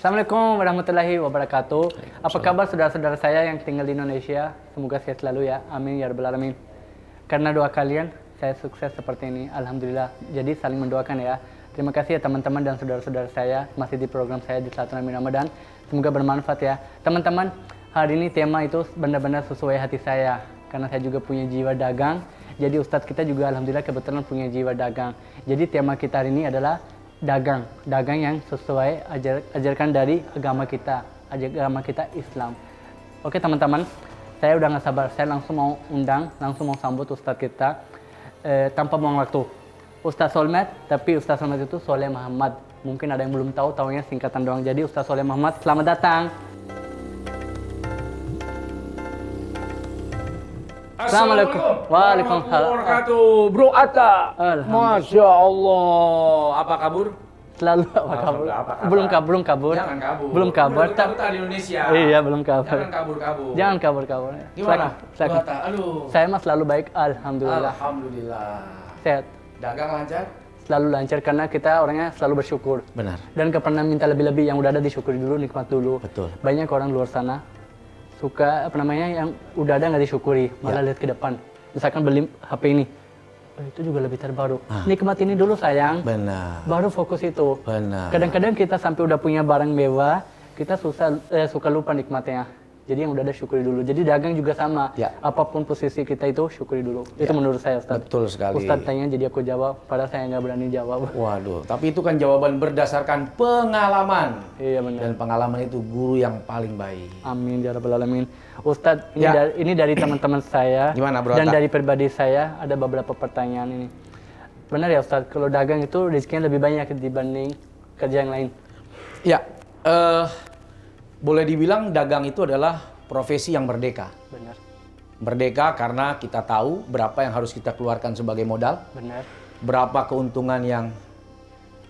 Assalamualaikum warahmatullahi wabarakatuh. Apa kabar saudara-saudara saya yang tinggal di Indonesia? Semoga sehat selalu ya. Amin ya rabbal alamin. Karena doa kalian, saya sukses seperti ini. Alhamdulillah. Jadi saling mendoakan ya. Terima kasih ya teman-teman dan saudara-saudara saya masih di program saya di Silaturahmi Ramadan. Semoga bermanfaat ya. Teman-teman, hari ini tema itu benar-benar sesuai hati saya. Karena saya juga punya jiwa dagang. Jadi Ustadz kita juga alhamdulillah kebetulan punya jiwa dagang. Jadi tema kita hari ini adalah dagang yang sesuai ajarkan dari agama kita Islam. Oke teman-teman, saya udah nggak sabar, saya langsung mau sambut Ustadz kita tanpa buang waktu. Ustadz Solmed, tapi Ustadz Solmed itu Soleh Muhammad. Mungkin ada yang belum tahu, taunya singkatan doang. Jadi Ustadz Soleh Muhammad, selamat datang. Assalamualaikum Waalaikumsalam wabarakatuh. Bro Atta. Masya Allah. Apa kabur? Selalu apa kabur? Belum kabur. Jangan kabur. Belum kabur. Di Indonesia. Iya, belum kabur. Jangan kabur. Gimana? Gimana? Bro Atta, aduh. Saya mah selalu baik, alhamdulillah. Alhamdulillah. Sehat. Dagang lancar? Selalu lancar karena kita orangnya selalu bersyukur. Benar. Dan gak pernah minta lebih-lebih, yang udah ada disyukuri dulu, nikmat dulu. Betul. Banyak orang luar sana suka yang udah ada nggak disyukuri, malah lihat ke depan. Misalkan beli HP ini, itu juga lebih terbaru. Nikmat ini dulu sayang. Benar. Baru fokus itu. Benar. Kadang-kadang kita sampai udah punya barang mewah, kita suka lupa nikmatnya. Jadi yang udah ada syukuri dulu. Jadi dagang juga sama. Ya. Apapun posisi kita itu syukuri dulu. Itu menurut saya Ustadz. Betul sekali. Ustadz tanya jadi aku jawab, padahal saya nggak berani jawab. Waduh, tapi itu kan jawaban berdasarkan pengalaman. Iya benar. Dan pengalaman itu guru yang paling baik. Amin ya rabbal alamin. Ustadz, Ya. ini dari teman-teman saya. Gimana, Bro Dan Atta? dari pribadi saya ada beberapa pertanyaan ini. Benar ya Ustadz, kalau dagang itu rezekinya lebih banyak dibanding kerja yang lain? Ya, boleh dibilang dagang itu adalah profesi yang merdeka. Benar. Merdeka karena kita tahu berapa yang harus kita keluarkan sebagai modal, Benar. berapa keuntungan yang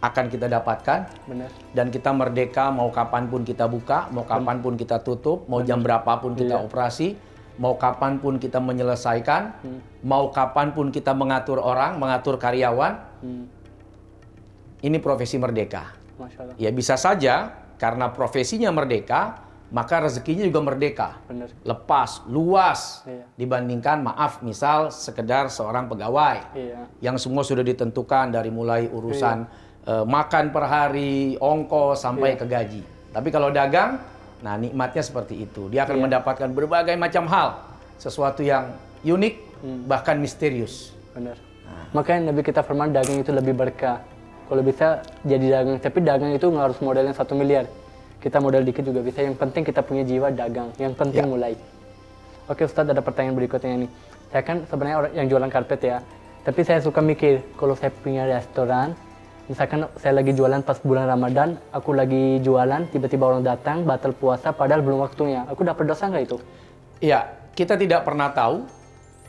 akan kita dapatkan, Benar. dan kita merdeka mau kapanpun kita buka, mau kapanpun kita tutup, mau jam berapapun kita Iya. operasi, mau kapanpun kita menyelesaikan, mau kapanpun kita mengatur orang, mengatur karyawan. Ini profesi merdeka. Masya Allah. Ya bisa saja karena profesinya merdeka, maka rezekinya juga merdeka. Benar. Lepas, luas Iya. dibandingkan misal sekedar seorang pegawai Iya. yang semua sudah ditentukan dari mulai urusan makan per hari, ongkos sampai ke gaji. Tapi kalau dagang, nah nikmatnya seperti itu. Dia akan mendapatkan berbagai macam hal, sesuatu yang unik bahkan misterius. Benar. Makanya Nabi kita firman dagang itu lebih berkah. Kalau bisa jadi dagang, tapi dagang itu nggak harus modalnya 1 miliar. Kita modal dikit juga bisa. Yang penting kita punya jiwa dagang. Yang penting mulai. Oke Ustadz, ada pertanyaan berikutnya nih. Saya kan sebenarnya orang yang jualan karpet ya. Tapi saya suka mikir, kalau saya punya restoran, misalkan saya lagi jualan pas bulan Ramadan, aku lagi jualan, tiba-tiba orang datang, batal puasa, padahal belum waktunya. Aku dapat dosa nggak itu? Iya, kita tidak pernah tahu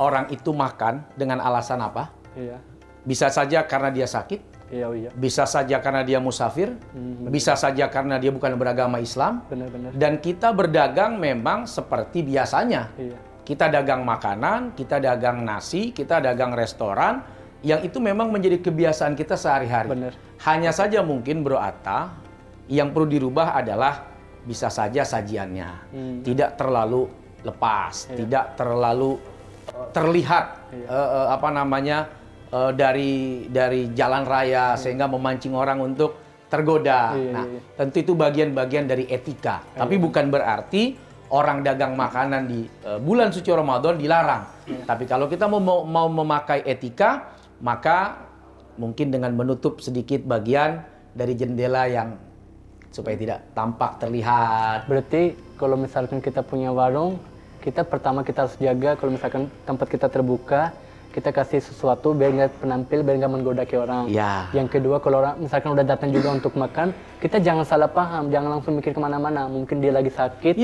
orang itu makan dengan alasan apa. Iya. Bisa saja karena dia sakit, Iya, iya. bisa saja karena dia musafir, bisa saja karena dia bukan beragama Islam. Benar-benar. Dan kita berdagang memang seperti biasanya. Iya. Kita dagang makanan, kita dagang nasi, kita dagang restoran, yang itu memang menjadi kebiasaan kita sehari-hari. Benar. Hanya saja mungkin Bro Atta, yang perlu dirubah adalah bisa saja sajiannya. Tidak terlalu lepas, tidak terlalu terlihat dari jalan raya sehingga memancing orang untuk tergoda. Nah, tentu itu bagian-bagian dari etika. Tapi bukan berarti orang dagang makanan di bulan suci Ramadan dilarang. Tapi kalau kita mau memakai etika, maka mungkin dengan menutup sedikit bagian dari jendela yang supaya tidak tampak terlihat. Berarti kalau misalkan kita punya warung, kita pertama kita harus jaga kalau misalkan tempat kita terbuka, kita kasih sesuatu biar nggak penampil, biar nggak menggoda ke orang. Ya. Yang kedua, kalau orang misalkan udah datang juga untuk makan, kita jangan salah paham, jangan langsung mikir kemana-mana. Mungkin dia lagi sakit,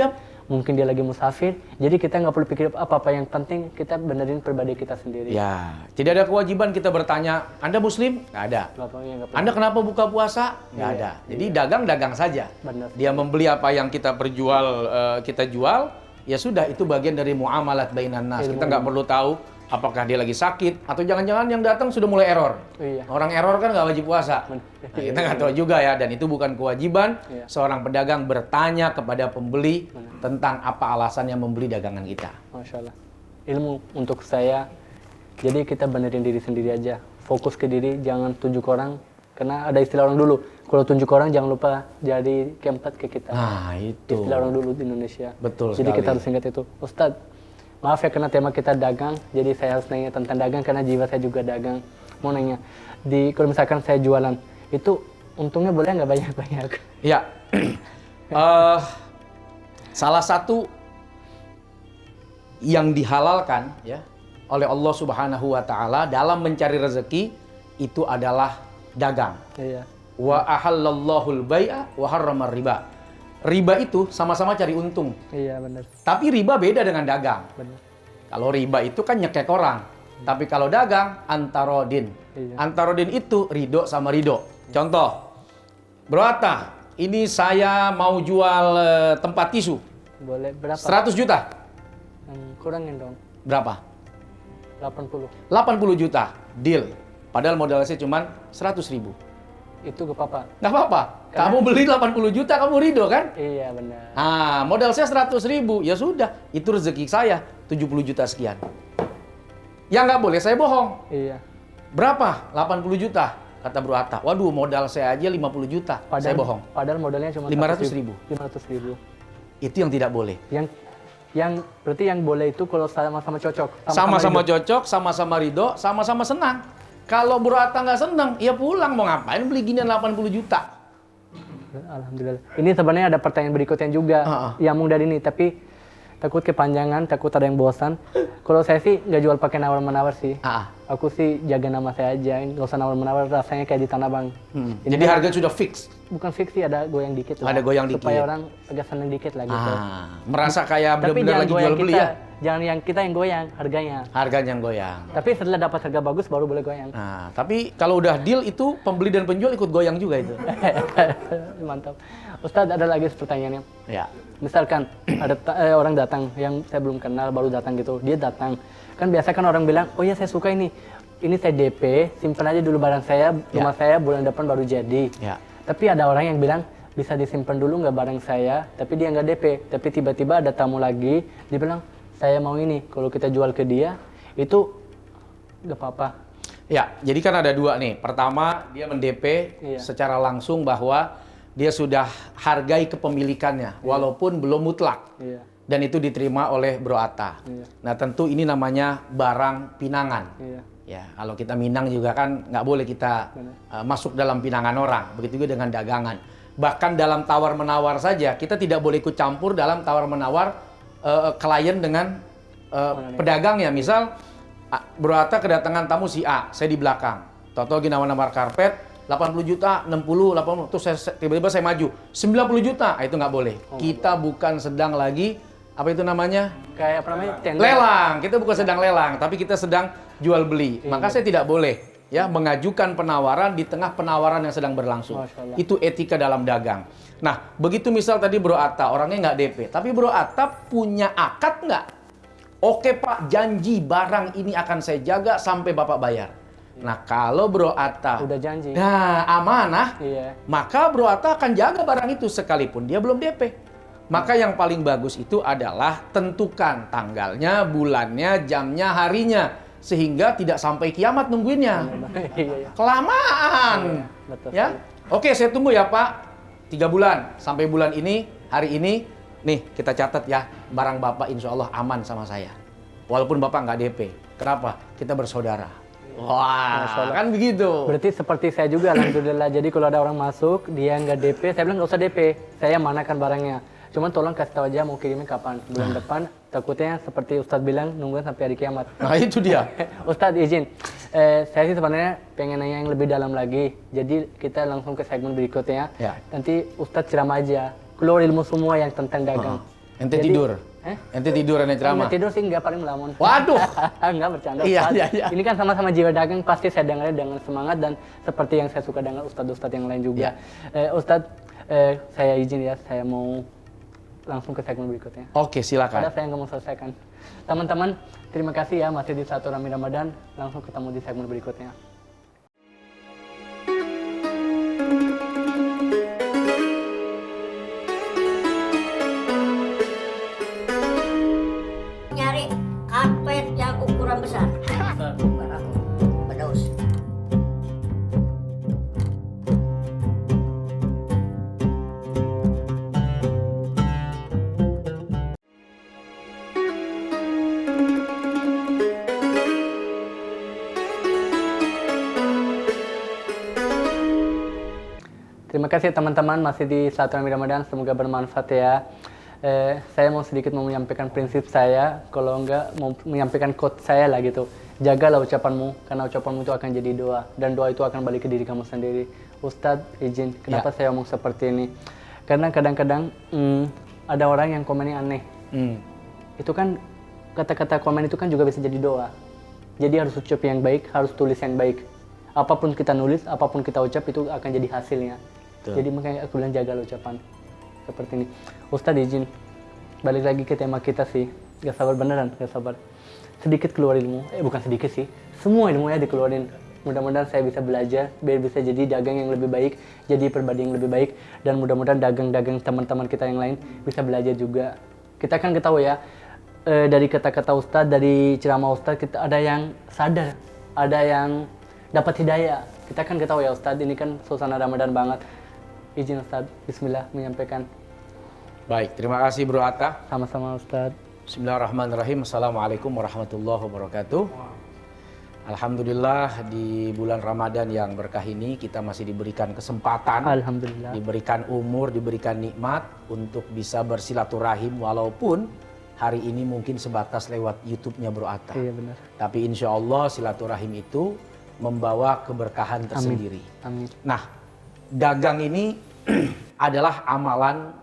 mungkin dia lagi musafir. Jadi kita nggak perlu pikir apa-apa. Yang penting kita benerin pribadi kita sendiri. Ya, tidak ada kewajiban kita bertanya, Anda Muslim? Nggak ada. Bapaknya nggak perlu. Anda kenapa buka puasa? Nggak ada. Jadi dagang saja. Benar. Dia membeli apa yang kita kita jual, ya sudah itu bagian dari muamalat bainan nas. Kita nggak perlu tahu apakah dia lagi sakit atau jangan-jangan yang datang sudah mulai error. Iya. Orang error kan nggak wajib puasa. Nah, kita nggak tahu juga ya, dan itu bukan kewajiban seorang pedagang bertanya kepada pembeli tentang apa alasannya membeli dagangan kita. Masya Allah. Ilmu untuk saya, jadi kita benerin diri sendiri aja. Fokus ke diri, jangan tunjuk orang. Karena ada istilah orang dulu, kalau tunjuk orang jangan lupa jadi keempat ke kita. Nah, itu. Istilah orang dulu di Indonesia. Betul Jadi sekali. kita harus ingat itu. Ustadz, maaf ya karena tema kita dagang, jadi saya harus nanya tentang dagang karena jiwa saya juga dagang. Mau nanya, kalau misalkan saya jualan, itu untungnya boleh nggak banyak-banyak? Ya, salah satu yang dihalalkan ya oleh Allah Subhanahu wa Ta'ala dalam mencari rezeki itu adalah dagang. Iya. Wa ahallallahul bai'a wa harramar riba. Riba itu sama-sama cari untung. Iya benar. Tapi riba beda dengan dagang. Benar. Kalau riba itu kan nyekek orang. Tapi kalau dagang antarodin. Iya. Antarodin itu ridho sama ridho. Contoh, Bro Atta, ini saya mau jual tempat tisu. Boleh berapa? 100 juta. Kurangin dong. Berapa? 80. 80 juta. Deal. Padahal modal saya cuma 100 ribu. Itu gak apa-apa. Nggak apa-apa. Kamu beli 80 juta, kamu ridho kan? Iya benar. Nah, modal saya 100 ribu. Ya sudah, itu rezeki saya 70 juta sekian. Ya nggak boleh saya bohong. Iya. Berapa? 80 juta. Kata Bro Atta. Waduh, modal saya aja 50 juta. Saya bohong. Padahal modalnya cuma 500 ribu. 500 ribu. Itu yang tidak boleh. Berarti yang boleh itu kalau sama-sama cocok. Sama-sama hidup. cocok, sama-sama ridho, sama-sama senang. Kalau Bro Atta nggak senang, ya pulang. Mau ngapain beli ginian 80 juta? Alhamdulillah. Ini sebenarnya ada pertanyaan berikutnya juga. Yang dari ini, tapi takut kepanjangan, takut ada yang bosan. Kalau saya sih nggak jual pakai nawar-menawar sih. Aku sih jaga nama saya aja, nggak usah nawar-menawar, rasanya kayak di Tanah Abang. Jadi harga sudah fix. Bukan fix sih, ada goyang dikit lah. Ada goyang dikit. Supaya orang agak seneng dikit lah gitu. Merasa kayak Tapi benar-benar lagi jual beli kita, ya. jangan yang kita yang goyang harganya. Harganya yang goyang. Tapi setelah dapat harga bagus baru boleh goyang. Nah, tapi kalau udah deal itu pembeli dan penjual ikut goyang juga itu. Mantap. Ustadz, ada lagi pertanyaannya. Ya. Misalkan ada orang datang yang saya belum kenal, baru datang gitu. Dia datang. Kan biasa kan orang bilang, oh ya saya suka ini. Ini saya DP, simpan aja dulu barang saya, rumah saya bulan depan baru jadi. Ya. Tapi ada orang yang bilang, bisa disimpan dulu nggak barang saya, tapi dia nggak DP. Tapi tiba-tiba ada tamu lagi, dia bilang, saya mau ini. Kalau kita jual ke dia, itu nggak apa-apa. Ya, jadi kan ada dua nih. Pertama, dia mendp secara langsung bahwa dia sudah hargai kepemilikannya, walaupun belum mutlak. Iya. Dan itu diterima oleh Bro Atta. Iya. Nah, tentu ini namanya barang pinangan. Iya. Ya, kalau kita minang juga kan nggak boleh kita masuk dalam pinangan orang. Begitu juga dengan dagangan. Bahkan dalam tawar-menawar saja, kita tidak boleh ikut campur dalam tawar-menawar klien dengan pedagangnya. Misal, Bro Atta kedatangan tamu si A, saya di belakang. Toto lagi nawar-nawar karpet, 80 juta, 60, 80, terus tiba-tiba saya maju, 90 juta, itu nggak boleh. Kita bukan sedang lagi, apa itu namanya? Kayak apa namanya? Tender. Lelang, kita bukan sedang lelang, tapi kita sedang jual beli. Maka saya tidak boleh ya mengajukan penawaran di tengah penawaran yang sedang berlangsung. Itu etika dalam dagang. Nah, begitu misal tadi Bro Atta, orangnya nggak DP, tapi Bro Atta punya akad nggak? Oke Pak, janji barang ini akan saya jaga sampai Bapak bayar. Nah, kalau Bro Atta udah janji, nah amanah, maka Bro Atta akan jaga barang itu sekalipun dia belum DP. Maka yang paling bagus itu adalah tentukan tanggalnya, bulannya, jamnya, harinya, sehingga tidak sampai kiamat nungguinnya. Kelamaan. Ya, oke saya tunggu ya Pak. 3 bulan sampai bulan ini, hari ini, nih kita catat ya, barang Bapak insya Allah aman sama saya. Walaupun Bapak nggak DP. Kenapa? Kita bersaudara. Wah, kan begitu. Berarti seperti saya juga, alhamdulillah. Jadi kalau ada orang masuk, dia nggak DP, saya bilang nggak usah DP. Saya manakan barangnya. Cuman tolong kasih tahu aja mau kirimnya kapan. Bulan depan, takutnya seperti Ustadz bilang, nungguin sampai hari kiamat. Nah itu dia. Ustadz izin, saya sih sebenarnya pengen nanya yang lebih dalam lagi. Jadi kita langsung ke segmen berikutnya. Nanti Ustadz ceramah aja. Keluar ilmu semua yang tentang dagang. Ente tidur? Ente tidur ane ceramah? Ente tidur sih nggak, paling melamun. Waduh! Nggak bercanda. Iya. Ini kan sama-sama jiwa dagang, pasti saya dengarnya dengan semangat dan seperti yang saya suka dengar ustadz-ustadz yang lain juga. Ustadz, saya izin ya, saya mau langsung ke segmen berikutnya. Oke, silakan. Padahal saya nggak mau selesaikan. Teman-teman, terima kasih ya masih di Silaturahmi Ramadan. Langsung ketemu di segmen berikutnya. Nyari karpet yang ukuran besar. Bukan aku, pedaus. Terima kasih teman-teman masih di Silaturahmi Ramadan, semoga bermanfaat ya. Saya mau sedikit menyampaikan prinsip saya, kalau enggak mau menyampaikan quote saya lah gitu. Jagalah ucapanmu, karena ucapanmu itu akan jadi doa, dan doa itu akan balik ke diri kamu sendiri. Ustadz izin, kenapa saya ngomong seperti ini? Karena kadang-kadang ada orang yang komennya aneh. Itu kan kata-kata komen itu kan juga bisa jadi doa. Jadi harus ucap yang baik, harus tulis yang baik. Apapun kita nulis, apapun kita ucap itu akan jadi hasilnya. Betul. Jadi makanya aku bilang jaga ucapan seperti ini. Ustadz izin, balik lagi ke tema kita sih. Gak sabar beneran, gak sabar. Sedikit keluar ilmu, bukan sedikit sih. Semua ilmu ya dikeluarin. Mudah-mudahan saya bisa belajar, biar bisa jadi dagang yang lebih baik, jadi pribadi yang lebih baik. Dan mudah-mudahan dagang-dagang teman-teman kita yang lain bisa belajar juga. Kita kan ketahui ya, dari kata-kata Ustadz, dari ceramah Ustadz, kita ada yang sadar, ada yang dapat hidayah. Kita kan ketahui ya Ustadz, ini kan suasana Ramadan banget. Izin Ustadz, bismillah menyampaikan. Baik, terima kasih Bro Atta. Sama-sama Ustadz. Bismillahirrahmanirrahim. Assalamualaikum warahmatullahi wabarakatuh. Alhamdulillah di bulan Ramadan yang berkah ini kita masih diberikan kesempatan, Alhamdulillah. diberikan umur, diberikan nikmat untuk bisa bersilaturahim walaupun hari ini mungkin sebatas lewat YouTube-nya Bro Atta. Iya benar. Tapi insya Allah silaturahim itu membawa keberkahan tersendiri. Amin. Nah, dagang ini adalah amalan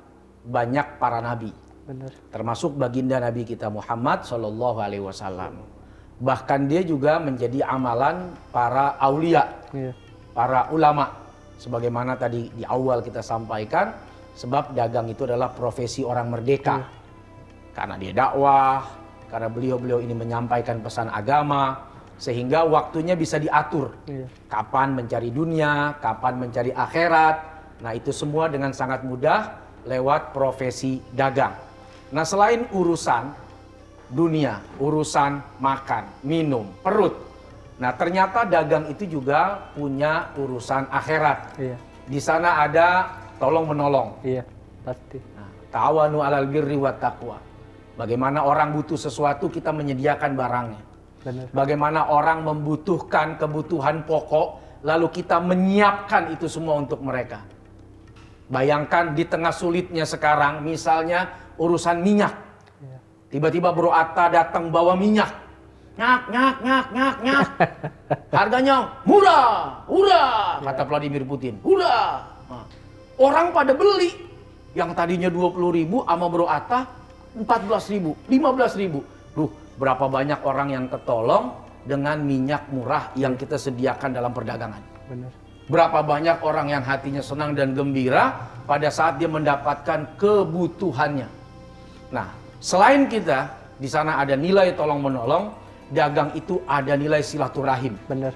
banyak para nabi. Benar. Termasuk baginda Nabi kita Muhammad Shallallahu Alaihi Wasallam. Bahkan dia juga menjadi amalan para aulia, Iya. para ulama. Sebagaimana tadi di awal kita sampaikan, sebab dagang itu adalah profesi orang merdeka. Karena dia dakwah, karena beliau-beliau ini menyampaikan pesan agama, sehingga waktunya bisa diatur. Iya. Kapan mencari dunia, kapan mencari akhirat. Nah itu semua dengan sangat mudah lewat profesi dagang. Nah selain urusan dunia, urusan makan, minum, perut. Nah ternyata dagang itu juga punya urusan akhirat. Iya. Di sana ada tolong menolong. Iya, pasti. Nah, ta'awanu 'alal birri wat taqwa. Bagaimana orang butuh sesuatu kita menyediakan barangnya. Benar. Bagaimana orang membutuhkan kebutuhan pokok lalu kita menyiapkan itu semua untuk mereka. Bayangkan di tengah sulitnya sekarang misalnya urusan minyak. Iya. Tiba-tiba Bro Atta datang bawa minyak. Nyak. Harganya murah, kata Vladimir Putin. Murah. Nah, orang pada beli. Yang tadinya 20.000 sama Bro Atta 14.000, 15.000. Duh, berapa banyak orang yang ketolong dengan minyak murah yang kita sediakan dalam perdagangan. Benar. Berapa banyak orang yang hatinya senang dan gembira pada saat dia mendapatkan kebutuhannya. Nah, selain kita, di sana ada nilai tolong-menolong, dagang itu ada nilai silaturahim. Benar.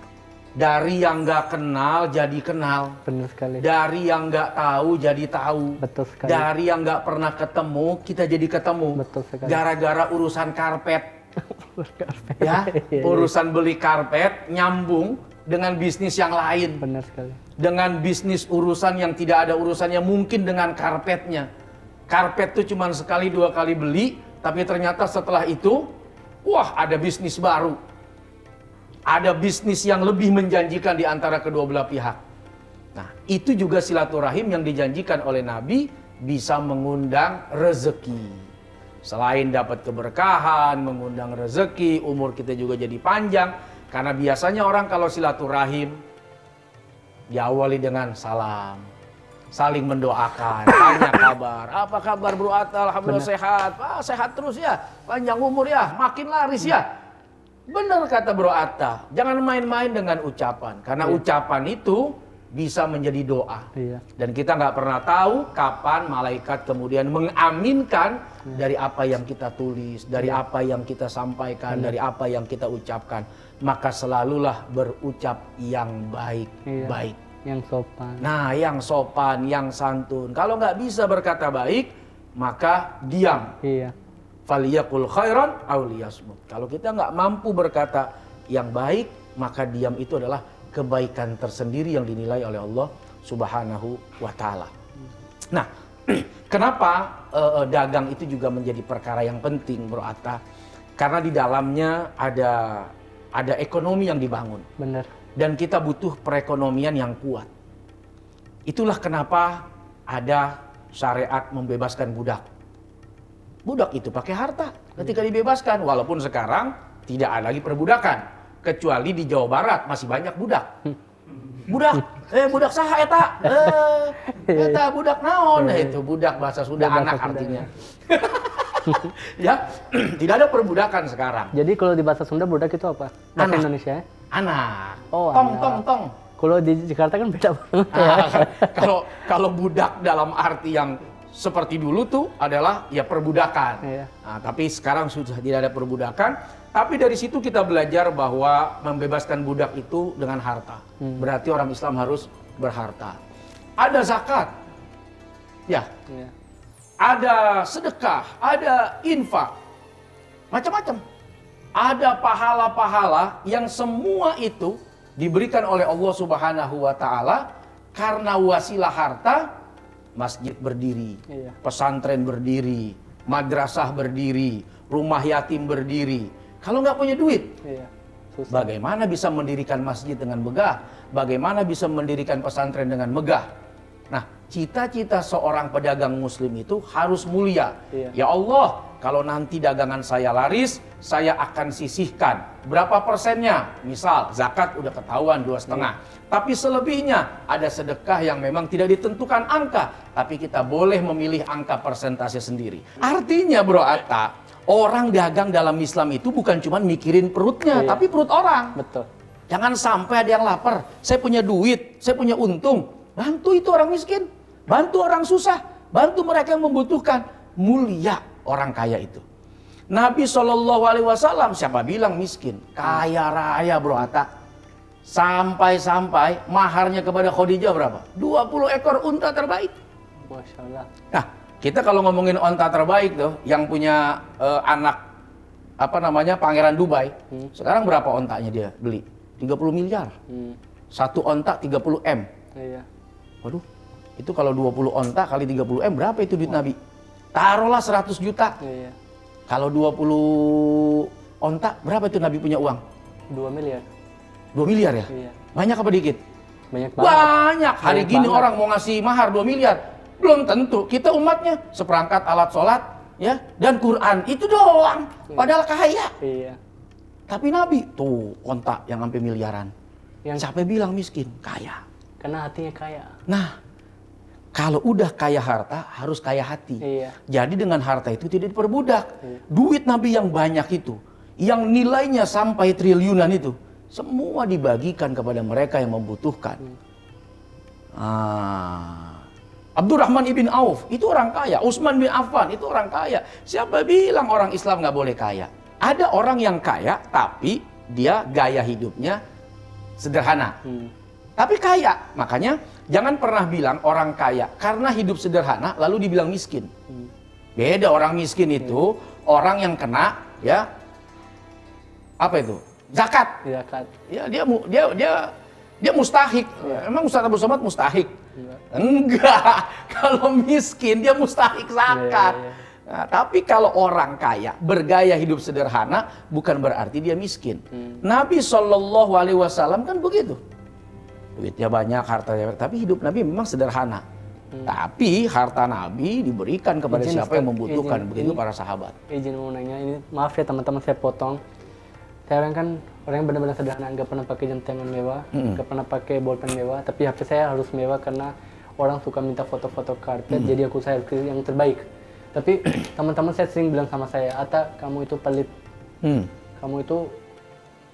Dari yang nggak kenal jadi kenal. Benar sekali. Dari yang nggak tahu jadi tahu. Betul sekali. Dari yang nggak pernah ketemu, kita jadi ketemu. Betul sekali. Gara-gara urusan karpet. Ya, Iya. urusan beli karpet nyambung dengan bisnis yang lain. Benar sekali. Dengan bisnis urusan yang tidak ada urusannya mungkin dengan karpetnya. Karpet tuh cuma sekali dua kali beli, tapi ternyata setelah itu, wah ada bisnis baru. Ada bisnis yang lebih menjanjikan di antara kedua belah pihak. Nah, itu juga silaturahim yang dijanjikan oleh Nabi bisa mengundang rezeki. Selain dapat keberkahan, mengundang rezeki, umur kita juga jadi panjang. Karena biasanya orang kalau silaturahim diawali dengan salam, saling mendoakan, tanya kabar. Apa kabar Bro Atta? Alhamdulillah sehat. Sehat terus ya, panjang umur ya, makin laris ya. Benar kata Bro Atta, jangan main-main dengan ucapan. Karena ucapan itu bisa menjadi doa. Iya. Dan kita nggak pernah tahu kapan malaikat kemudian mengaminkan dari apa yang kita tulis, dari apa yang kita sampaikan, dari apa yang kita ucapkan. Maka selalulah berucap yang baik-baik. Yang sopan. Nah, yang sopan, yang santun. Kalau nggak bisa berkata baik, maka diam. Iya. Faliyakul khairan aw liyasmut. Kalau kita nggak mampu berkata yang baik, maka diam itu adalah kebaikan tersendiri yang dinilai oleh Allah Subhanahu wa taala. Nah, kenapa dagang itu juga menjadi perkara yang penting, Bro Atta? Karena di dalamnya ada ekonomi yang dibangun. Benar. Dan kita butuh perekonomian yang kuat. Itulah kenapa ada syariat membebaskan budak. Budak itu pakai harta ketika dibebaskan. Walaupun sekarang tidak ada lagi perbudakan. Kecuali di Jawa Barat masih banyak budak. Budak saha eta? Eta budak naon? Nah, itu budak bahasa Sunda, anak artinya. Ya, tidak ada perbudakan sekarang. Jadi kalau di bahasa Sunda budak itu apa? Bahasa Anak. Indonesia ya? Anak. Oh, tong, anak. tong, tong. Kalau di Jakarta kan beda banget ya. Kalau budak dalam arti yang seperti dulu tuh adalah ya perbudakan. Iya. Nah, tapi sekarang sudah tidak ada perbudakan. Tapi dari situ kita belajar bahwa membebaskan budak itu dengan harta. Berarti orang Islam harus berharta. Ada zakat. Ya. Iya. Ada sedekah, ada infak. Macam-macam. Ada pahala-pahala yang semua itu diberikan oleh Allah Subhanahu wa taala karena wasilah harta. Masjid berdiri, Iya. pesantren berdiri, madrasah berdiri, rumah yatim berdiri. Kalau nggak punya duit, Iya. Susah. bagaimana bisa mendirikan masjid dengan megah? Bagaimana bisa mendirikan pesantren dengan megah? Nah, cita-cita seorang pedagang muslim itu harus mulia. Iya. Ya Allah, kalau nanti dagangan saya laris, saya akan sisihkan. Berapa persennya? Misal, zakat udah ketahuan 2,5. Tapi selebihnya ada sedekah yang memang tidak ditentukan angka. Tapi kita boleh memilih angka persentase sendiri. Artinya Bro Atta, orang dagang dalam Islam itu bukan cuma mikirin perutnya, Iya. tapi perut orang. Betul. Jangan sampai ada yang lapar. Saya punya duit, saya punya untung. Bantu itu orang miskin. Bantu orang susah. Bantu mereka yang membutuhkan. Mulia orang kaya itu. Nabi SAW, siapa bilang miskin? Kaya raya Bro Atta. Sampai-sampai maharnya kepada Khadijah berapa? 20 ekor unta terbaik. Masya Allah. Nah, kita kalau ngomongin unta terbaik tuh, yang punya anak, apa namanya, Pangeran Dubai. Sekarang berapa ontanya dia beli? 30 miliar. Satu onta 30 M. Iya. Waduh, itu kalau 20 onta kali 30 M berapa itu duit Nabi? Taruhlah 100 juta. Iya. Kalau 20 onta berapa itu Nabi punya uang? 2 miliar. 2 miliar ya? Iya. Banyak apa dikit? Banyak banget. Banyak. Hari Banyak gini banget. orang mau ngasih mahar 2 miliar. Belum tentu. Kita umatnya seperangkat alat sholat ya dan Quran itu doang. Padahal kaya. Iya. Tapi Nabi tuh onta yang sampai miliaran. Yang Siapa bilang miskin? Kaya. karena hatinya kaya. Nah, kalau udah kaya harta, harus kaya hati. Iya. Jadi dengan harta itu tidak diperbudak. Iya. Duit Nabi yang banyak itu, yang nilainya sampai triliunan itu, semua dibagikan kepada mereka yang membutuhkan. Abdurrahman ibn Auf, itu orang kaya. Utsman bin Affan, itu orang kaya. Siapa bilang orang Islam nggak boleh kaya? Ada orang yang kaya, tapi dia gaya hidupnya sederhana. Tapi kaya, makanya jangan pernah bilang orang kaya karena hidup sederhana lalu dibilang miskin. Beda, orang miskin itu orang yang kena ya apa itu? Zakat. Zakat. Ya dia mustahik. Emang Ustaz Abu Somad mustahik? Enggak. Kalau miskin dia mustahik zakat. Iya. Nah, tapi kalau orang kaya bergaya hidup sederhana bukan berarti dia miskin. Nabi SAW kan begitu. Duitnya banyak, hartanya banyak, tapi hidup Nabi memang sederhana. Tapi harta Nabi diberikan kepada Izin, siapa yang Ustaz, membutuhkan, izin. begitu Ini- para sahabat. Izin mau nanya, ini maaf ya teman-teman saya potong. Saya orang kan orang yang benar-benar sederhana, nggak pernah pakai jam tangan mewah, nggak pernah pakai bolpen mewah, tapi HP saya harus mewah karena orang suka minta foto-foto karpet, jadi saya harus pilih yang terbaik. Tapi teman-teman saya sering bilang sama saya, Atta, kamu itu pelit, kamu itu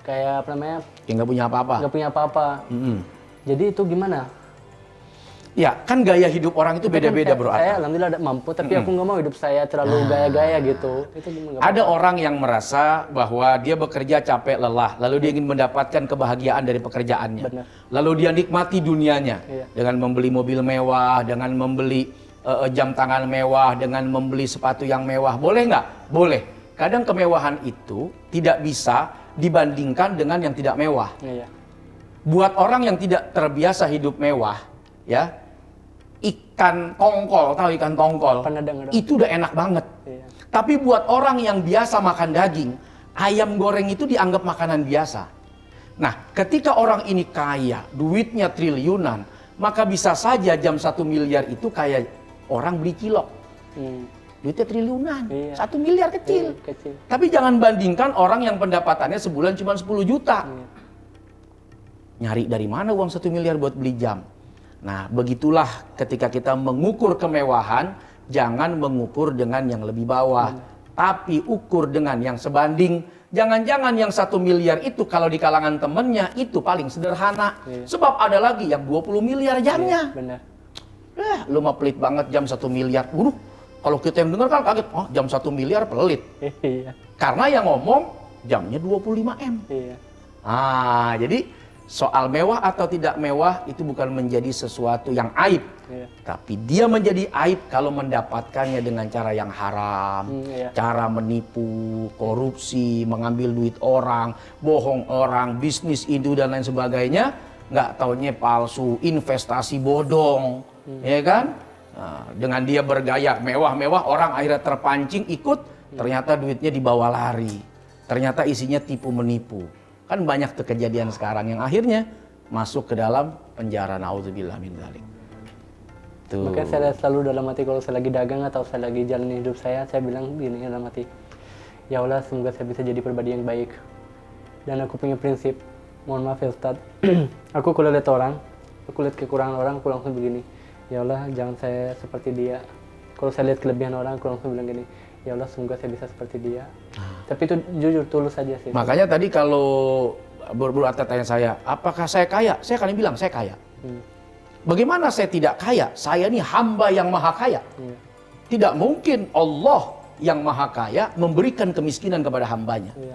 kayak apa namanya, Ya nggak punya apa-apa. nggak punya apa-apa. Jadi itu gimana? Ya, kan gaya hidup orang itu Tapi kan beda-beda, Bro saya Atta. alhamdulillah ada mampu, tapi aku nggak mau hidup saya terlalu gaya-gaya gitu. Itu nggak Ada orang yang merasa bahwa dia bekerja capek lelah, lalu dia ingin mendapatkan kebahagiaan dari pekerjaannya. Benar. Lalu dia nikmati dunianya Iya. dengan membeli mobil mewah, dengan membeli jam tangan mewah, dengan membeli sepatu yang mewah. Boleh nggak? Boleh. Kadang kemewahan itu tidak bisa dibandingkan dengan yang tidak mewah. Iya. Buat orang yang tidak terbiasa hidup mewah, ya, ikan tongkol, tahu ikan tongkol? Pernah dengar. Itu udah enak banget. Iya. Tapi buat orang yang biasa makan daging, ayam goreng itu dianggap makanan biasa. Nah, ketika orang ini kaya, duitnya triliunan, maka bisa saja jam 1 miliar itu kayak orang beli cilok. Duitnya triliunan, Iya. 1 miliar kecil. Iya, kecil. Tapi jangan bandingkan orang yang pendapatannya sebulan cuma 10 juta. Iya. Nyari dari mana uang 1 miliar buat beli jam? Nah, begitulah ketika kita mengukur kemewahan, jangan mengukur dengan yang lebih bawah, tapi ukur dengan yang sebanding. Jangan-jangan yang 1 miliar itu kalau di kalangan temennya itu paling sederhana. Iya. Sebab ada lagi yang 20 miliar jamnya. Benar. Lu mah pelit banget jam 1 miliar. Kalau kita yang dengar kan kaget, oh jam 1 miliar pelit. Iya. Karena yang ngomong jamnya 25M. Iya. Jadi soal mewah atau tidak mewah itu bukan menjadi sesuatu yang aib. Iya. Tapi dia menjadi aib kalau mendapatkannya dengan cara yang haram. Iya. Cara menipu, korupsi, mengambil duit orang, bohong orang, bisnis itu dan lain sebagainya. Nggak taunya palsu, investasi bodong. Ya kan? Nah, dengan dia bergaya mewah-mewah, orang akhirnya terpancing ikut, ternyata duitnya dibawa lari. Ternyata isinya tipu menipu. Kan banyak tuh kejadian sekarang yang akhirnya masuk ke dalam penjara, naudzubillah min dzalik. Tuh. Makanya saya selalu dalam hati kalau saya lagi dagang atau saya lagi jalan hidup saya bilang gini dalam hati, ya Allah semoga saya bisa jadi pribadi yang baik. Dan aku punya prinsip, mohon maaf ya Ustadz, aku kalau lihat orang, aku lihat kekurangan orang, aku langsung begini, ya Allah jangan saya seperti dia. Kalau saya lihat kelebihan orang, aku langsung bilang gini, ya Allah semoga saya bisa seperti dia. Tapi itu jujur tulus saja sih. Makanya tadi kalau Bro Atta tanya saya, apakah saya kaya? Saya akan bilang saya kaya. Bagaimana saya tidak kaya? Saya ini hamba yang maha kaya. Tidak mungkin Allah yang maha kaya memberikan kemiskinan kepada hambanya. Iya.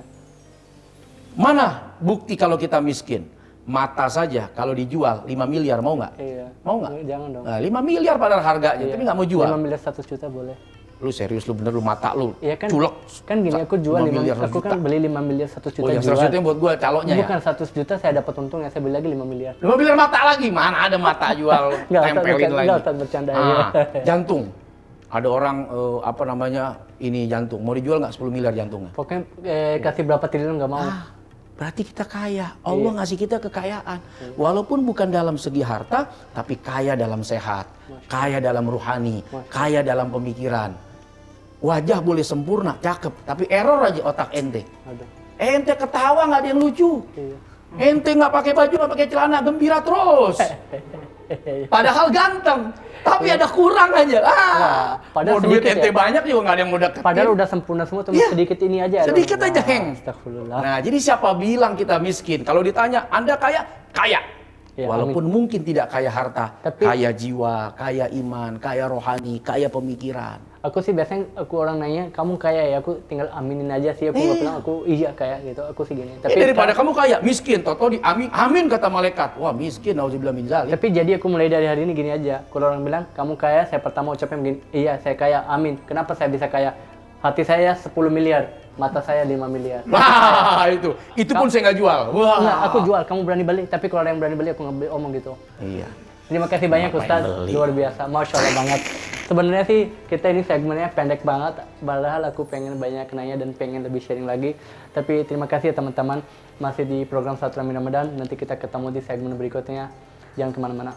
Mana bukti kalau kita miskin? Mata saja kalau dijual 5 miliar mau nggak? Iya. Mau nggak? Jangan dong. Nah, 5 miliar padahal harganya, Iya. tapi nggak mau jual. 5 miliar 100 juta boleh. Lu serius, lu bener, lu mata lu Iya kan? culek. Kan gini aku jual 5 miliar, 100 aku kan juta. beli 5 miliar 100 juta Oh yang jual. 100 juta yang buat gua caloknya Bukan ya? 100 juta saya dapat untung ya, saya beli lagi 5 miliar. 5 miliar mata lagi, mana ada mata jual Nggak, Ustaz, tempelin bukan. lagi. Nggak, Ustaz, bercanda, Ah, ya. jantung. Ada orang apa namanya ini jantung, mau dijual nggak 10 miliar jantungnya? Pokoknya kasih berapa triliun nggak mau. Berarti kita kaya. Allah ngasih kita kekayaan. Walaupun bukan dalam segi harta, tapi kaya dalam sehat, kaya dalam ruhani, kaya dalam pemikiran. Wajah boleh sempurna, cakep, tapi error aja otak ente. Aduh. Ente ketawa nggak ada yang lucu. Iya. Ente nggak pakai baju, nggak pakai celana, gembira terus. Padahal ganteng, tapi ada kurang aja. padahal Mau duit sedikit ente ya. banyak juga nggak ada yang mau deketin. Padahal udah sempurna semua, cuma Iya. sedikit ini aja. Sedikit aja, Heng. Astagfirullah. Nah, jadi siapa bilang kita miskin? Kalau ditanya, Anda kaya? Kaya. Ya, Walaupun mungkin tidak kaya harta, Tapi- kaya jiwa, kaya iman, kaya rohani, kaya pemikiran. Aku sih biasanya aku orang nanya, kamu kaya ya? Aku tinggal aminin aja sih. Aku nggak bilang aku iya kaya gitu. Aku sih gini. Daripada kamu kaya, miskin, toto di amin, amin kata malaikat. Wah miskin, nauzubillah min dzalik. Tapi jadi aku mulai dari hari ini gini aja. Kalau orang bilang kamu kaya, saya pertama ucapnya begini, iya saya kaya, amin. Kenapa saya bisa kaya? Hati saya 10 miliar, mata saya 5 miliar. Wah itu pun saya nggak jual. Wah. Enggak, aku jual, kamu berani beli. Tapi kalau ada yang berani beli, aku nggak beli, omong gitu. Iya. Terima kasih banyak Ngapain Ustaz, beli? luar biasa, Masya Allah banget. Sebenarnya sih kita ini segmennya pendek banget, padahal aku pengen banyak nanya dan pengen lebih sharing lagi. Tapi terima kasih ya teman-teman, masih di program Silaturahmi Ramadan. Nanti kita ketemu di segmen berikutnya. Jangan kemana-mana.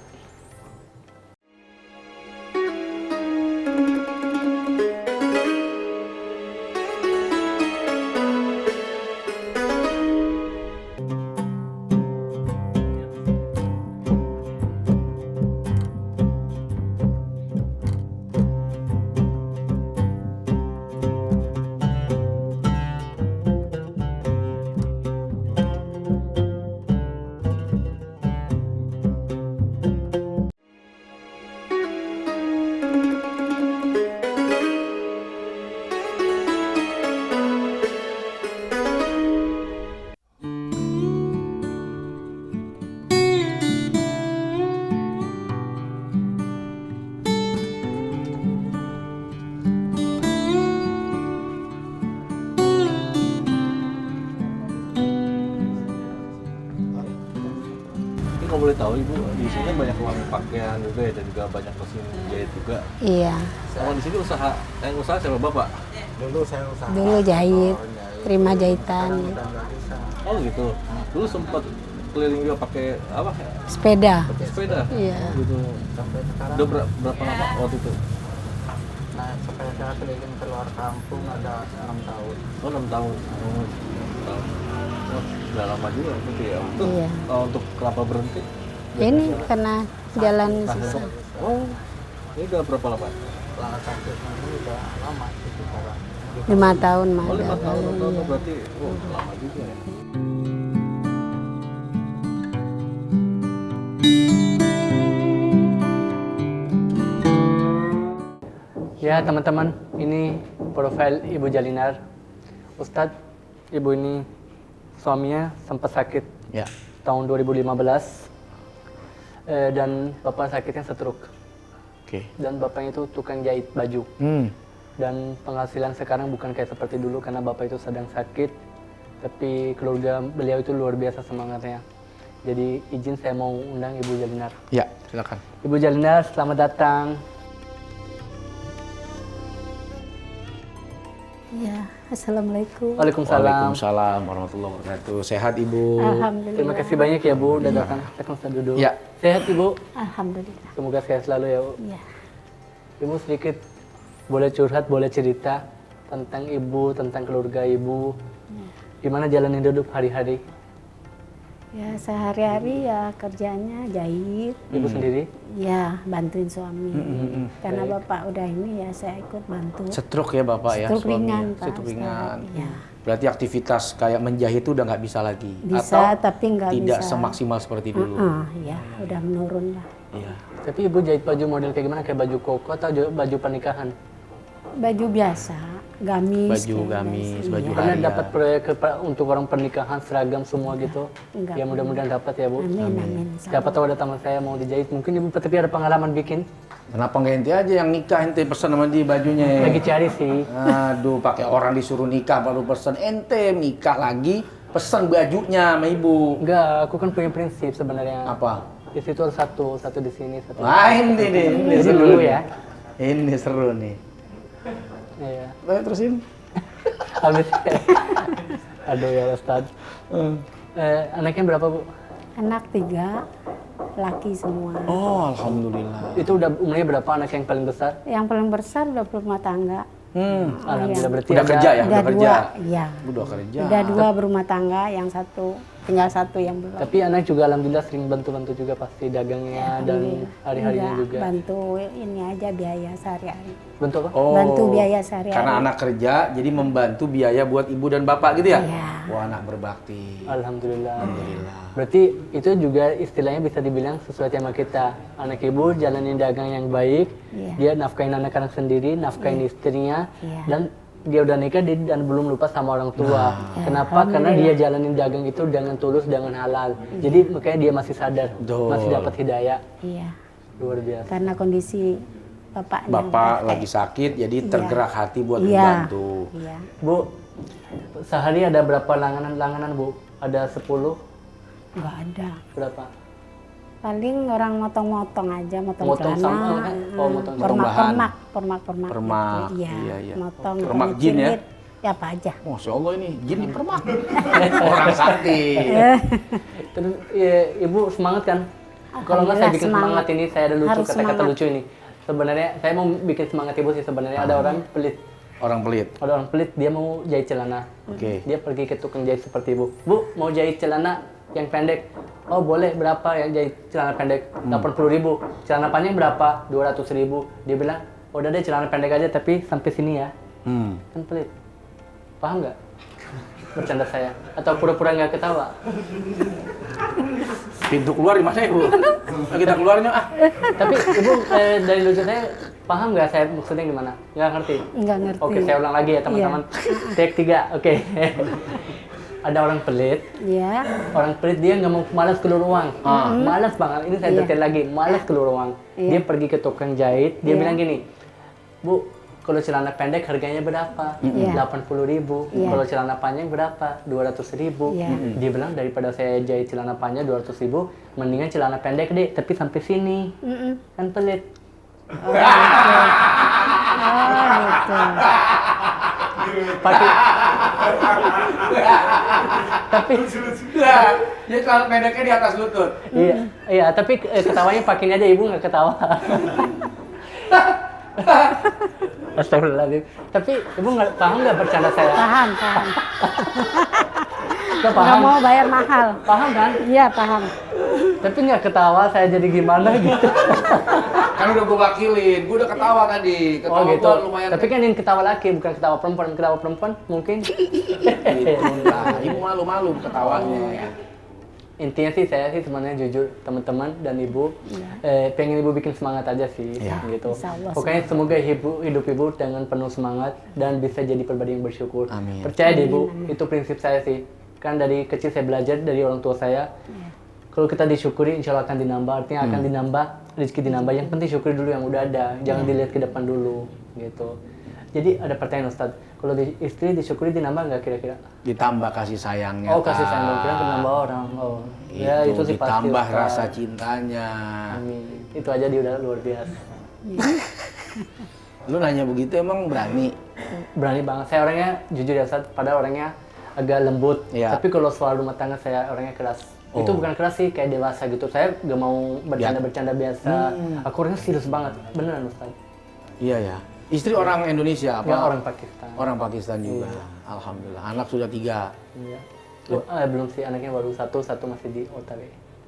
Ini kalau boleh tahu Ibu, di sini kan banyak ruang pakaian juga ya dan juga banyak mesin jahit juga. Iya. Sama di sini yang usaha siapa Bapak? Dulu jahit, terima jahitan. Oh gitu. Dulu sempat keliling juga pakai apa? Sepeda. Sepeda. Iya. Oh, gitu. Udah berapa lama waktu itu? Nah, sampai saya keliling keluar kampung ada 6 tahun. Oh 6 tahun. Oh, 6 tahun. Oh, udah lama juga berarti ya. Untuk, Iya. untuk kenapa berhenti? Ini karena jalan susah. Oh, ini udah berapa lama? Setelah sakit ini udah lama itu sekarang. 5 tahun mah. Oh 5 tahun, Iya. berarti lama juga ya. Ya teman-teman, ini profil Ibu Jalinar. Ustadz, Ibu ini suaminya sempat sakit Ya. tahun 2015 dan Bapak sakitnya stroke. Oke. Dan Bapaknya itu tukang jahit baju. Dan penghasilan sekarang bukan kayak seperti dulu karena Bapak itu sedang sakit. Tapi keluarga beliau itu luar biasa semangatnya. Jadi izin saya mau undang Ibu Jalinar. Ya, silakan. Ibu Jalinar, selamat datang. Iya. Assalamualaikum. Waalaikumsalam. Waalaikumsalam warahmatullahi wabarakatuh. Sehat Ibu. Alhamdulillah. Terima kasih banyak ya Bu, udah datang. Saya duduk. Ya. Sehat Ibu. Alhamdulillah. Semoga sehat selalu ya Bu. Iya. Ibu sedikit boleh curhat, boleh cerita tentang Ibu, tentang keluarga Ibu. Gimana jalanin hidup hari-hari? Ya sehari-hari ya kerjanya jahit. Ibu sendiri? Ya bantuin suami. Karena bapak udah ini ya saya ikut bantu. Stroke ya Bapak ya? Stroke suaminya? ringan, Pak Stroke ringan. Ustadz. Iya. Berarti aktivitas kayak menjahit itu udah nggak bisa lagi? Bisa, Atau tapi nggak tidak bisa. semaksimal seperti dulu? Ya udah menurun lah. Iya. Tapi Ibu jahit baju model kayak gimana? Kayak baju koko atau baju pernikahan? Baju biasa, gamis. Baju kayak gamis, biasa. baju Iya. Pernah Iya. dapat proyek untuk orang pernikahan seragam semua gitu? Enggak. Ya mudah-mudahan dapat ya Bu. Amin, amin. Siapa tahu ada teman saya mau dijahit, mungkin Ibu tapi ada pengalaman bikin. Kenapa nggak ente aja yang nikah ente pesan sama dia bajunya ya? Lagi cari sih. Aduh, pakai orang disuruh nikah baru pesen. Ente nikah lagi pesan bajunya sama ibu. Enggak, aku kan punya prinsip sebenarnya. Apa? Di situ harus satu di sini, satu. Wah ini nih, ini Izin seru dulu nih. ya. Ini seru nih. Iya. Ayo terusin. Habis. Aduh ya Ustaz. Anaknya berapa Bu? Anak 3, laki semua. Oh, alhamdulillah. Itu udah umurnya berapa anak yang paling besar? Yang paling besar udah berumah tangga. Alhamdulillah berarti Udah ada- kerja ya? Udah kerja. 2, iya. Udah kerja. Udah 2 berumah tangga, yang satu tinggal 1 yang belum. Tapi anak juga alhamdulillah sering bantu-bantu juga pasti dagangnya dan hari-harinya Enggak, juga. bantu ini aja biaya sehari-hari. Bantu apa? Oh, Bantu biaya sehari-hari. Karena anak kerja, jadi membantu biaya buat ibu dan bapak gitu ya? Iya. Wah, anak berbakti. Alhamdulillah. Alhamdulillah. Berarti itu juga istilahnya bisa dibilang sesuai tema kita. Anak ibu jalanin dagang yang baik, Iya. dia nafkahin anak-anak sendiri, nafkahin istrinya, Iya. dan dia udah nikah dan belum lupa sama orang tua. Kenapa? Karena dia jalanin dagang itu dengan tulus, dengan halal. Jadi makanya dia masih sadar, Betul. masih dapat hidayah. Iya. Luar biasa. Karena kondisi bapaknya. Bapak udah lagi sakit, jadi tergerak hati buat Iya. membantu. Iya. Bu, sehari ada berapa langganan Bu? Ada 10? Enggak ada. Berapa? Paling orang motong-motong aja, motong Motong celana. sama kan? Oh, motong bahan. Permak. Permak, gitu. Iya, iya. motong. Permak misalnya jin ya? cirit, ya apa aja. Masya Allah ini, jin di permak. Orang sakit. Terus ya, Ibu semangat kan? Kalau nggak saya bikin Alhamdulillah, semangat ini, saya ada lucu Harus kata-kata semangat. lucu ini. Sebenarnya saya mau bikin semangat Ibu sih sebenarnya. Ada orang pelit. Orang pelit. Ada orang pelit, dia mau jahit celana. Oke. Dia pergi ke tukang jahit seperti Ibu. Bu, mau jahit celana yang pendek. Oh boleh, berapa yang jahit celana pendek? 80.000. Celana panjang berapa? 200.000. Dia bilang, udah deh celana pendek aja tapi sampai sini ya. Kan pelit. Paham nggak? Bercanda saya. Atau pura-pura nggak ketawa. Pintu keluar di mana ibu? Nah, kita keluarnya ah. Tapi Ibu dari lucu saya paham nggak saya maksudnya gimana? Nggak ngerti? Enggak ngerti. Oke, saya ulang lagi ya teman-teman. Take 3, oke. Ada orang pelit. Iya. Orang pelit dia nggak mau malas keluar uang. Malas banget. Ini saya detail lagi. Malas keluar uang. Dia pergi ke tukang jahit. Dia bilang gini, Bu, kalau celana pendek harganya berapa? Iya. 80.000. Iya. Kalau celana panjang berapa? 200.000. Iya. Dia bilang daripada saya jahit celana panjang 200.000, mendingan celana pendek deh, tapi sampai sini. Kan pelit. Oh gitu. Pakai. Tapi Ya celana pendeknya di atas lutut. iya, iya, tapi ketawanya pakai aja, ibu nggak ketawa. Astagfirullahaladzim. Tapi ibu nggak paham nggak bercanda saya? Paham. Nggak paham? Nggak mau bayar mahal. Paham kan? Iya paham. Tapi nggak ketawa, saya jadi gimana gitu. Kan udah gue wakilin, gue udah ketawa tadi. Ketawa Oh gitu. gua lumayan. Tapi kan ini ketawa laki, bukan ketawa perempuan. Ketawa perempuan mungkin. Nah, ibu malu-malu ketawanya. Intinya sih saya sih sebenarnya jujur teman-teman dan ibu pengen ibu bikin semangat aja sih gitu. Insya Allah, Pokoknya semoga hidup ibu dengan penuh semangat dan bisa jadi pribadi yang bersyukur. Amin. Percaya deh ibu, itu prinsip saya sih. Kan dari kecil saya belajar dari orang tua saya. Kalau kita disyukuri, insya Allah akan dinambah. Artinya akan dinambah, rezeki dinambah. Yang penting syukuri dulu yang udah ada, jangan dilihat ke depan dulu gitu. Jadi ada pertanyaan Ustadz, kalau istri disyukuri dinambah nggak kira-kira? Ditambah kasih sayangnya. Oh kasih sayang dong, Kak. kira nambah orang. Oh ya itu sih pasti. Ditambah Ustaz. rasa cintanya. Amin. Itu aja dia udah luar biasa. Lu nanya begitu emang berani? Berani banget. Saya orangnya jujur ya Ustaz, pada orangnya agak lembut. Iya. Tapi kalau soal rumah tangga saya orangnya keras. Itu bukan keras sih, kayak dewasa gitu. Saya gak mau bercanda-bercanda biasa. Aku orangnya serius banget, beneran Ustaz. Iya ya. Istri orang Indonesia apa? Ya orang Pakistan. Orang Pakistan juga. Alhamdulillah. Anak sudah 3. Iya. Belum sih, anaknya baru satu masih di OTW.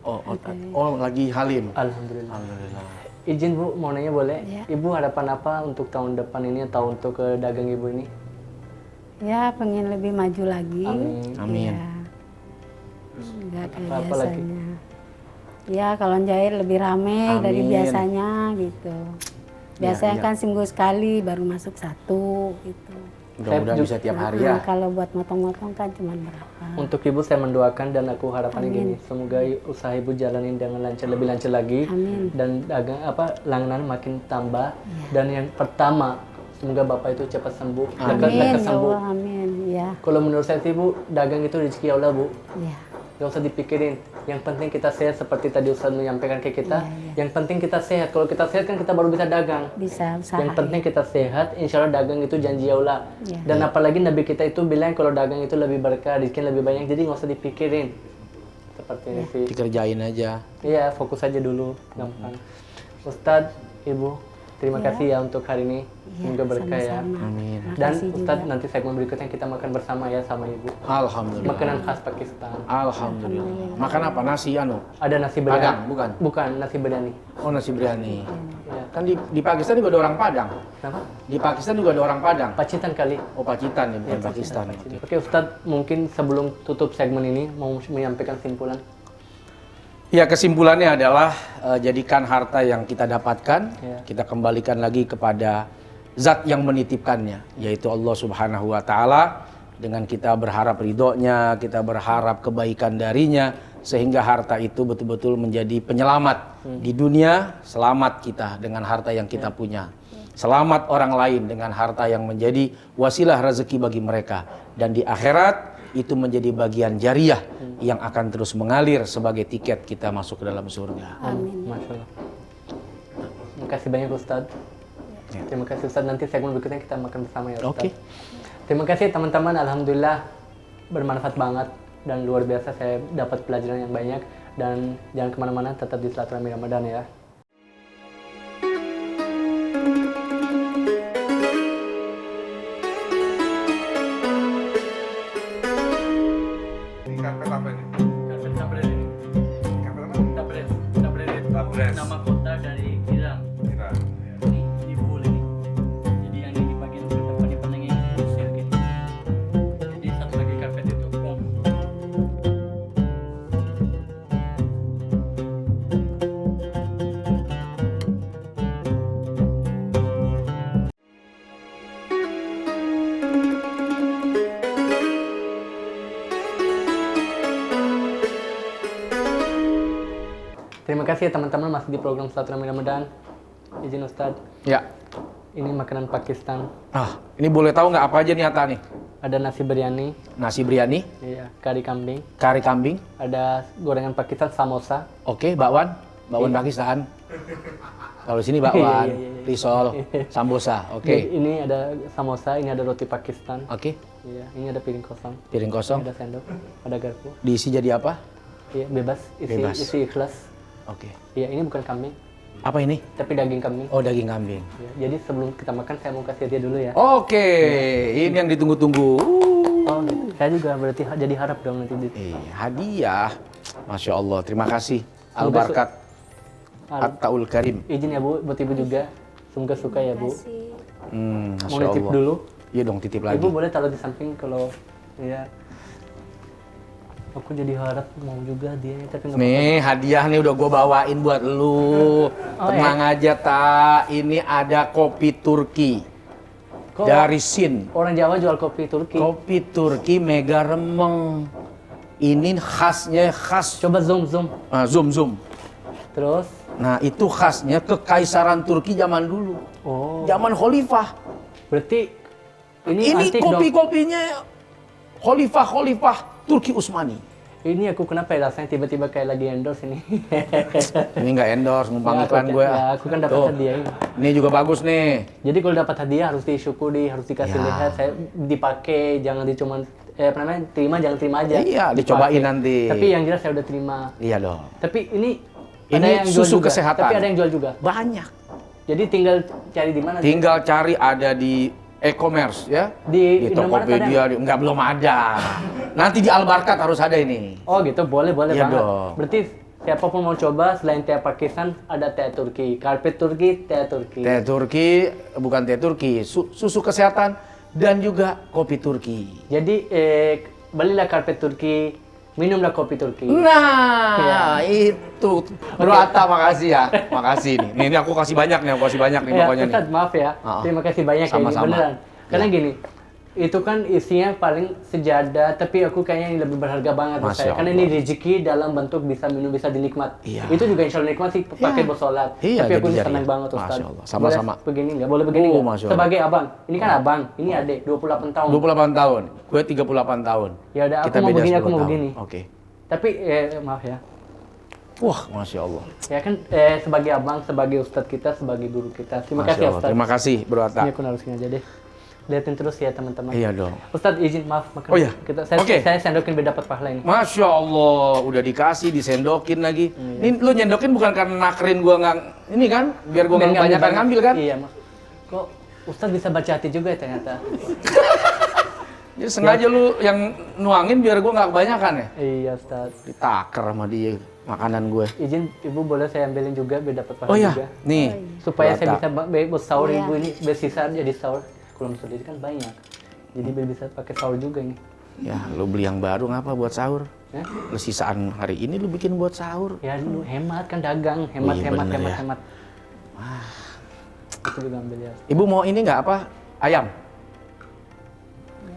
Oh, lagi halim. Alhamdulillah. Alhamdulillah. Izin Bu, mau nanya boleh? Ya. Ibu harapan apa untuk tahun depan ini atau untuk dagang Ibu ini? Ya pengen lebih maju lagi. Amin. Amin. Ya. Nggak kayak Apa lagi? biasanya. Ya kalau jahit lebih rame dari Amin. biasanya gitu. Biasanya iya. kan seminggu sekali baru masuk 1 gitu. Mudah-mudahan bisa tiap hari ya. Nah, kalau buat motong-motong kan cuma berapa. Untuk Ibu saya mendoakan dan aku harapannya gini, semoga usaha Ibu jalanin dengan lancar, lebih lancar lagi. Amin. Dan dagang langganan makin tambah. Dan yang pertama, semoga Bapak itu cepat sembuh, Amin, lekas ya sembuh. Allah, amin. Ya, Kalau menurut saya sih Bu, dagang itu rezeki Allah Bu. ya. Gak usah dipikirin. Yang penting kita sehat seperti tadi Ustaz menyampaikan ke kita. Yang penting kita sehat. Kalau kita sehat kan kita baru bisa dagang. Bisa usaha. Yang penting kita sehat, insya Allah dagang itu janji Allah. Ya. Dan apalagi Nabi kita itu bilang kalau dagang itu lebih berkah, rezeki lebih banyak. Jadi nggak usah dipikirin. Seperti ini sih. Dikerjain aja. Iya, fokus aja dulu, gampang. Ustadz, Ibu, terima kasih ya untuk hari ini. Semoga berkah ya. sama-sama. Amin. Dan Makasih juga. Ustadz, nanti segmen berikutnya kita makan bersama ya sama Ibu. Alhamdulillah. Makanan khas Pakistan. Alhamdulillah. Makan apa? Nasi anu? Ada nasi biryani. Padang, bukan? Bukan, nasi biryani. Oh, nasi biryani. Ya. Kan di Pakistan juga ada orang Padang. Kenapa? Di Pakistan juga ada orang Padang. Pacitan kali. Oh, Pacitan ya, bukan Pakistan. Oke. Oke Ustadz, mungkin sebelum tutup segmen ini mau menyampaikan simpulan. Ya, kesimpulannya adalah jadikan harta yang kita dapatkan, Ya. kita kembalikan lagi kepada zat yang menitipkannya, yaitu Allah Subhanahu wa Ta'ala. Dengan kita berharap ridhonya, kita berharap kebaikan darinya, sehingga harta itu betul-betul menjadi penyelamat di dunia. Selamat kita dengan harta yang kita punya, selamat orang lain dengan harta yang menjadi wasilah rezeki bagi mereka, dan di akhirat itu menjadi bagian jariah yang akan terus mengalir sebagai tiket kita masuk ke dalam surga. Amin. Masya Allah. Terima kasih banyak Ustadz. Ya. Terima kasih Ustadz. Nanti segmen berikutnya kita makan bersama ya Ustadz. Oke. Terima kasih teman-teman. Alhamdulillah bermanfaat banget dan luar biasa. Saya dapat pelajaran yang banyak. Dan jangan kemana-mana, tetap di Silaturahmi Ramadan ya. Nama kota dari Iran. Ini di Bul ini. Jadi yang di bagian depan di penengnya ini kusir gini. Jadi satu lagi karpet itu. Terima kasih ya teman-teman masih di program Silaturahmi Ramadan. Izin Ustadz. Ya. Ini makanan Pakistan. Ah, ini boleh tahu nggak apa aja nih Atta nih? Ada nasi biryani, Nasi biryani, iya, kari kambing. kari kambing, Ada gorengan Pakistan, samosa. oke, bakwan, bakwan Pakistan. Kalau sini bakwan, Iya. risol, sambosa, oke. Ini ada samosa, ini ada roti Pakistan. Oke, Iya, ini ada piring kosong. piring kosong. Ada sendok, ada garpu. Diisi jadi apa? Iya, bebas. Bebas. Isi ikhlas. Oke. Iya, ini bukan kambing, Apa ini? tapi daging kambing. Oh, daging kambing. Ya, jadi sebelum kita makan, saya mau kasih dia dulu ya. Oke, ini yang ditunggu-tunggu. Oh, gitu. Saya juga berarti jadi harap dong nanti. Hadiah. Masya Allah, terima kasih. Semoga Al-Barkat. At-Taul Karim. Izin ya Bu, buat Ibu juga. Semoga suka ya Bu. Kasih. Mau Masya nitip Allah. dulu. Iya dong, titip lagi. Ibu boleh taruh di samping kalau ya. Aku jadi harap mau juga dia, tapi nggak apa-apa. Nih, hadiah nih udah gue bawain buat lu. Tenang aja, Tak. Ini ada kopi Turki. Kok Dari Sin. orang Jawa jual kopi Turki? Kopi Turki mega remeng. Ini khasnya khas. Coba zoom. Zoom. Terus, Nah, itu khasnya kekaisaran Turki zaman dulu. oh, Zaman Khalifah. berarti ini Ini antik dong. kopi-kopinya Khalifah Turki Utsmani. Ini aku kenapa ya rasanya tiba-tiba kayak lagi endorse ini. Ini nggak endorse, numpang Ya, iklan aku- gue. ya, aku kan dapat Tuh. hadiah ini. Ini juga bagus nih. Jadi kalau dapat hadiah harus disyukuri, harus dikasih Ya. lihat, saya dipakai, jangan cuman apa namanya, terima jangan terima aja. Iya, Dipakai. dicobain nanti. Tapi yang jelas saya udah terima. Iya dong. Tapi ini Ini ada yang jual susu juga. kesehatan. Tapi ada yang jual juga. Banyak. Jadi tinggal cari di mana. Tinggal cari ada di e-commerce ya. Di Indomaret Tokopedia, enggak belum ada. Nanti di Al-Barkat harus ada ini. Oh gitu, boleh Iya banget. dong. Berarti siapapun mau coba selain teh Pakistan ada teh Turki, karpet Turki, teh Turki. Teh Turki, bukan teh Turki, susu kesehatan dan juga kopi Turki. Jadi belilah karpet Turki, minumlah kopi Turki. Nah, itu. Bro Atta, makasih ya. Makasih nih. Ini aku kasih banyak nih, Ya, pokoknya nih. Ustaz, maaf ya. Terima kasih banyak ya ini Sama-sama. beneran. Karena Ya. gini, itu kan isinya paling sejadah, tapi aku kayaknya ini lebih berharga banget buat Masya saya. Karena Allah. ini rezeki dalam bentuk bisa minum, bisa dinikmat. Iya. Itu juga insya Allah nikmat sih pakai buat sholat. Iya, tapi aku jadi ini jariah. senang banget Ustaz. Masya Allah. Sama-sama. Boleh begini nggak? Boleh begini nggak? Masya Allah. Sebagai abang. Ini kan abang, ini adik, 28 tahun. 28 tahun. Gue 38 tahun. Ya udah, aku Kita mau beda begini, 10 aku mau tahun. begini. Oke. Tapi maaf ya. Wah, Masya Allah. Ya kan sebagai abang, sebagai ustadz kita, sebagai guru kita. Terima Masya kasih ya Allah. Ustadz. Terima kasih, Bro Atta. Ini aku narusin aja deh. Liatin terus ya teman-teman. Iya dong. Ustadz izin maaf makan. Oh, iya. Oke. Saya sendokin biar dapat pahala ini. Masya Allah, udah dikasih, disendokin lagi. Iya. Ini lu nyendokin bukan karena nakrin gua nggak, ini kan, biar gua nggak kebanyakan ngambil kan? Iya mas. Kok Ustadz bisa baca hati juga ya ternyata. Jadi sengaja lu yang nuangin biar gua nggak kebanyakan ya? Iya Ustadz. Ditaker sama dia makanan gue. Izin ibu boleh saya ambilin juga biar dapat pahala Oh iya, juga. nih. Supaya Bro saya Atta. bisa buat sahur Iya. ibu ini bersisa jadi sahur. Kalau sendiri kan banyak. Jadi biar bisa pakai sahur juga ini. Ya, lu beli yang baru ngapa buat sahur? Ya? Lu sisaan hari ini lu bikin buat sahur. Ya dulu hemat kan dagang, hemat Iya, hemat bener hemat ya. hemat. Itu juga ambil ya. Ibu mau ini nggak apa? Ayam?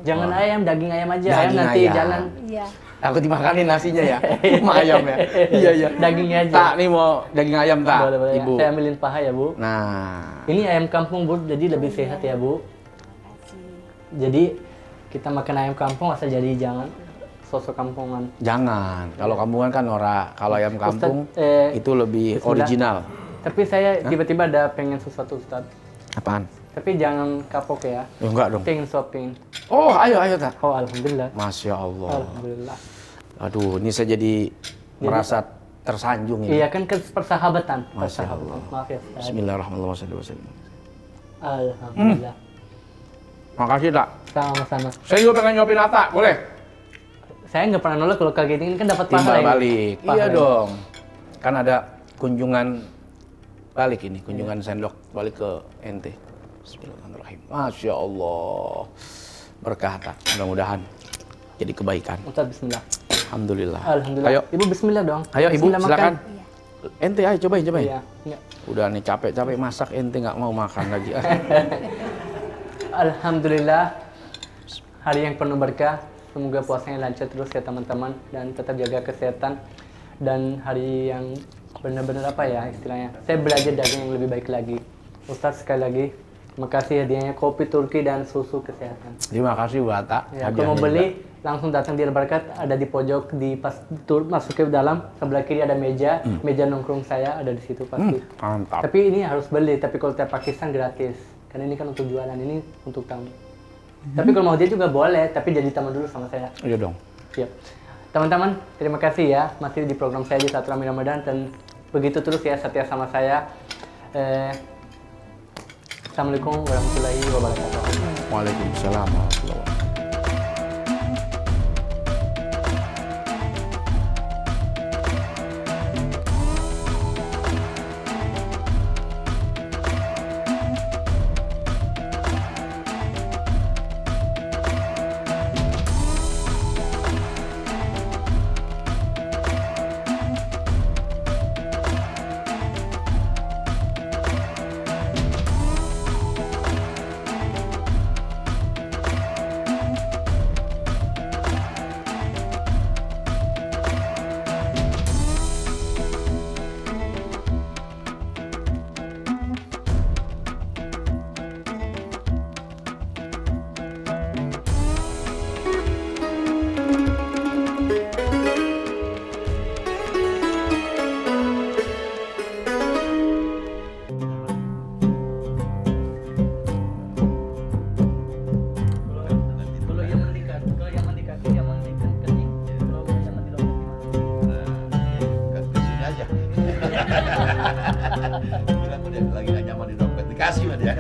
Jangan ayam, daging ayam aja. Daging ayam nanti ayam. jalan. Iya. Aku dimakanin nasinya ya, sama ayam ya. Iya iya. Dagingnya aja. Tak nih mau daging ayam tak, Boleh, boleh. Ibu. Saya ambilin paha ya Bu. Nah, Ini ayam kampung Bu, jadi lebih sehat ya Bu. Jadi kita makan ayam kampung asal jadi jangan sosok kampungan. jangan. Kalau kampungan kan norak. Kalau ayam kampung Ustadz, itu lebih bismillah. original. Tapi saya tiba-tiba ada pengen sesuatu Ustaz. Apaan? Tapi jangan kapok ya. Oh, enggak dong. Pengen shopping. Oh, ayo tak. Oh alhamdulillah. Masya Allah. Alhamdulillah. Aduh, ini saya jadi merasa tersanjung ini. Iya kan persahabatan. Masya Persahabatan. Allah. Maaf ya Ustaz. Bismillahirrahmanirrahim. Alhamdulillah. Makasih tak. Sama-sama. Saya juga pengen nyopin Atta, boleh? Saya nggak pernah nolak kalau kayak gini kan dapat pahala Timbal ini. balik. Pahala Iya ini. dong. Kan ada kunjungan balik ini, kunjungan sendok balik ke ente. Bismillahirrahmanirrahim. Masya Allah. Berkah tak. Mudah-mudahan jadi kebaikan. Ustaz bismillah. Alhamdulillah. Alhamdulillah. Ayo, Ibu bismillah dong. ayo ibu Bismillah silakan. makan. Ente ayo cobain. Iya. Enggak. Udah nih capek-capek masak ente nggak mau makan lagi. Alhamdulillah. Hari yang penuh berkah. Semoga puasanya lancar terus ya teman-teman dan tetap jaga kesehatan dan hari yang benar-benar apa ya istilahnya. Saya belajar dari yang lebih baik lagi. Ustaz sekali lagi Makasih hadiahnya kopi Turki dan susu kesehatan. Terima kasih Bu Atta. Ya, kalau mau hadiahnya beli juga. langsung datang di Al-Barakat, ada di pojok di pas masuk ke dalam sebelah kiri ada meja, meja nongkrong saya ada di situ pasti. Mantap. Tapi ini harus beli, tapi kalau tiap Pakistan gratis. Karena ini kan untuk jualan, ini untuk tamu. Tapi kalau mau dia juga boleh, tapi jadi tamu dulu sama saya. Iya dong. Siap. Teman-teman, terima kasih ya masih di program saya di Satu Ramadan dan begitu terus ya setia sama saya. Assalamualaikum warahmatullahi wabarakatuh. Waalaikumsalam warahmatullahi wabarakatuh. Bilang udah lagi gak nyaman di dompet dikasih mah dia.